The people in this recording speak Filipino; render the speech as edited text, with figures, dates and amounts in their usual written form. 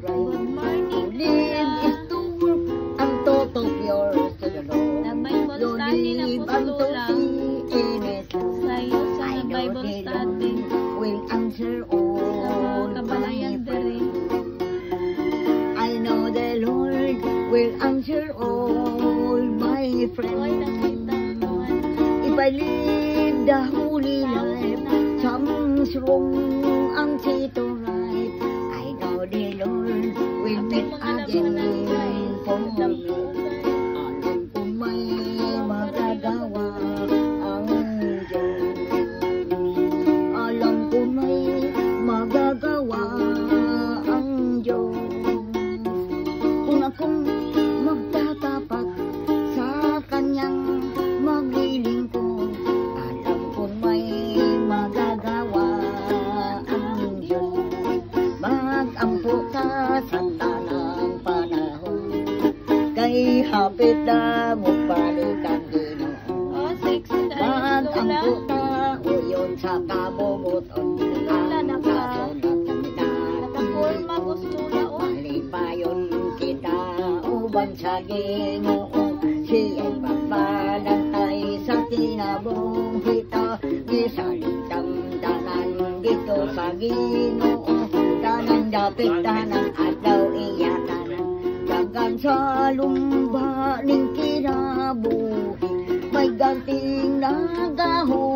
Good morning, Live is to ang thought of yours to the Lord. na Bible Don't study na live po unto Lola in it. sayo sa I know Bible the study Lord will answer sa all my kabalayan dere. prayers. I know the Lord will answer all my Huwag friends. nakita naman. If I live the holy life, something's wrong, ang to right. I know the Lord will meet again for me. Alam ko may magagawa ang Diyos. Alam ko may magagawa ang Diyos. Kung akong magtatapat sa Kanyang maglilingkod, alam ko may magagawa ang Diyos. Mag-ampo ka sa tanang panahon, kay hapit na magpalitan Ginoo. Oh, sexy na Mag-ampo Lola. ka uyon sa kabubuton, Lola, ang kasunod na Nakaporma gusto na oh. malipayon kita uban sa Ginoo. Siya'y magbalantay sa tinabong kita, gisalitang tanan dito sa Ginoo. Tanan dapit tanan adlaw iyatan, dagan sa lumba ning kinabuhi, may ganting nagahon.